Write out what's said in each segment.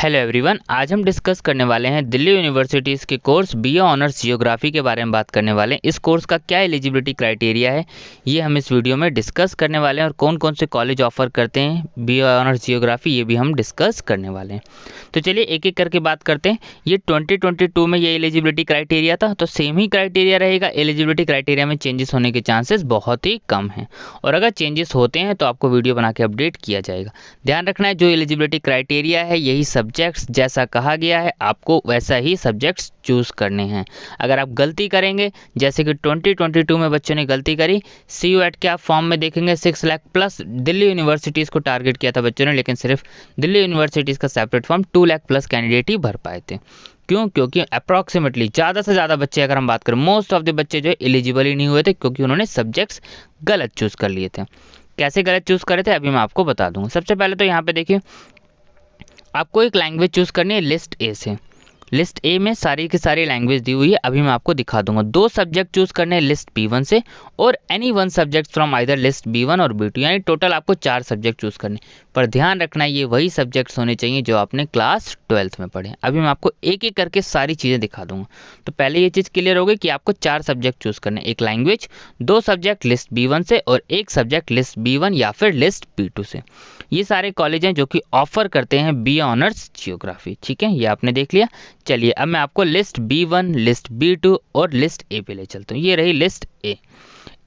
Hello everyone, आज हम discuss करने वाले हैं दिल्ली यूनिवर्सिटीज़ के कोर्स बीए ऑनर्स जियोग्राफी के बारे में बात करने वाले हैं। इस कोर्स का क्या एलिजिबिलिटी क्राइटेरिया है, ये हम इस वीडियो में डिस्कस करने वाले हैं और कौन कौन से कॉलेज ऑफर करते हैं बीए ऑनर्स जियोग्राफी, ये भी हम डिस्कस करने वाले हैं। तो चलिए एक एक करके बात करते हैं। ये 2022 में ये एलिजिबिलिटी क्राइटेरिया था, तो सेम ही क्राइटेरिया रहेगा। एलिजिबिलिटी क्राइटेरिया में चेंजेस होने के चांसेस बहुत ही कम हैं, और अगर चेंजेस होते हैं तो आपको वीडियो बना के अपडेट किया जाएगा। ध्यान रखना है, जो एलिजिबिलिटी क्राइटेरिया है यही सब्जेक्ट्स जैसा कहा गया है आपको वैसा ही सब्जेक्ट्स चूज करने हैं। अगर आप गलती करेंगे, जैसे कि 2022 में बच्चों ने गलती करी, CUET के आप फॉर्म में देखेंगे 6 लाख प्लस दिल्ली यूनिवर्सिटीज़ को टारगेट किया था बच्चों ने, लेकिन सिर्फ दिल्ली यूनिवर्सिटीज़ का separate form 2 lakh plus candidate ही भर पाए थे। क्यों? क्योंकि अप्रॉक्सीमेटली ज़्यादा से ज़्यादा बच्चे, अगर हम बात करें, मोस्ट ऑफ द बच्चे जो है एलिजिबल ही नहीं हुए थे, क्योंकि उन्होंने सब्जेक्ट्स गलत चूज़ कर लिए थे। कैसे गलत चूज़ करे थे अभी मैं आपको बता दूंगा। सबसे पहले तो यहाँ पे देखिए, आपको एक लैंग्वेज चूज़ करनी है लिस्ट ए से। लिस्ट ए में सारी की सारी लैंग्वेज दी हुई है, अभी मैं आपको दिखा दूंगा। 2 सब्जेक्ट चूज करने हैं लिस्ट B1 से, और any 1 subject from either list B1 और B2, यानी टोटल आपको 4 सब्जेक्ट चूज करने। पर ध्यान रखना, ये वही सब्जेक्ट्स होने चाहिए जो आपने क्लास 12th में पढ़े। अभी मैं आपको एक एक करके सारी चीज़ें दिखा दूंगा। तो पहले ये चीज़ क्लियर हो गई कि आपको 4 सब्जेक्ट चूज करने, एक लैंग्वेज, 2 सब्जेक्ट लिस्ट B1 से और 1 सब्जेक्ट लिस्ट B1 या फिर लिस्ट B2 से। ये सारे कॉलेज हैं जो कि ऑफर करते हैं बीए ऑनर्स जियोग्राफी। ठीक है, ये आपने देख लिया। चलिए अब मैं आपको लिस्ट B1, लिस्ट B2 और लिस्ट ए पे ले चलता हूँ। ये रही लिस्ट ए।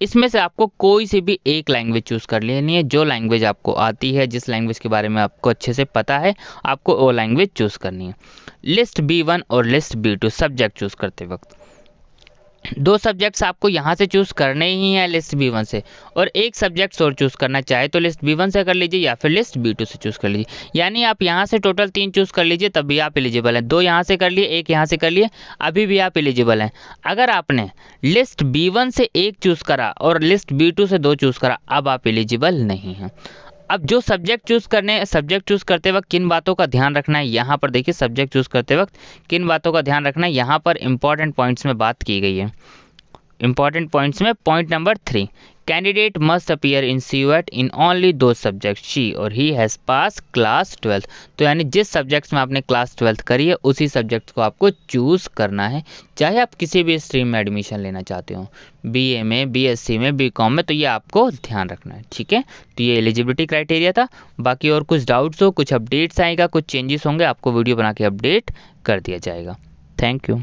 इसमें से आपको कोई सी भी एक लैंग्वेज चूज कर लेनी है। जो लैंग्वेज आपको आती है, जिस लैंग्वेज के बारे में आपको अच्छे से पता है, आपको वो लैंग्वेज चूज करनी है। लिस्ट B1 और लिस्ट B2 सब्जेक्ट चूज करते वक्त 2 सब्जेक्ट्स आपको यहाँ से चूज करने ही है लिस्ट B1 से, और 1 सब्जेक्ट और चूज करना चाहे तो लिस्ट B1 से कर लीजिए या फिर लिस्ट B2 से चूज कर लीजिए। यानी आप यहाँ से टोटल 3 चूज कर लीजिए, तब भी आप एलिजिबल हैं। 2 यहाँ से कर लिए, 1 यहाँ से कर लिए, अभी भी आप एलिजिबल हैं। अगर आपने लिस्ट B1 से 1 चूज करा और लिस्ट B2 से 2 चूज करा, अब आप एलिजिबल नहीं हैं। अब जो सब्जेक्ट चूज करते वक्त किन बातों का ध्यान रखना है, यहाँ पर देखिए सब्जेक्ट चूज करते वक्त किन बातों का ध्यान रखना है, यहाँ पर इंपॉर्टेंट पॉइंट्स में बात की गई है। इंपॉर्टेंट पॉइंट्स में point number 3, candidate must appear in CUET in only दो सब्जेक्ट शी और he has pass class 12th। तो यानी जिस सब्जेक्ट्स में आपने क्लास 12th करी है उसी सब्जेक्ट को आपको चूज़ करना है, चाहे आप किसी भी स्ट्रीम में एडमिशन लेना चाहते हो, BA में, BSc में, BCom में, तो ये आपको ध्यान रखना है। ठीक है, तो ये एलिजिबिलिटी क्राइटेरिया था। बाकी और कुछ डाउट्स हो, कुछ अपडेट्स आएगा, कुछ चेंजेस होंगे, आपको वीडियो बना के अपडेट कर दिया जाएगा। Thank you.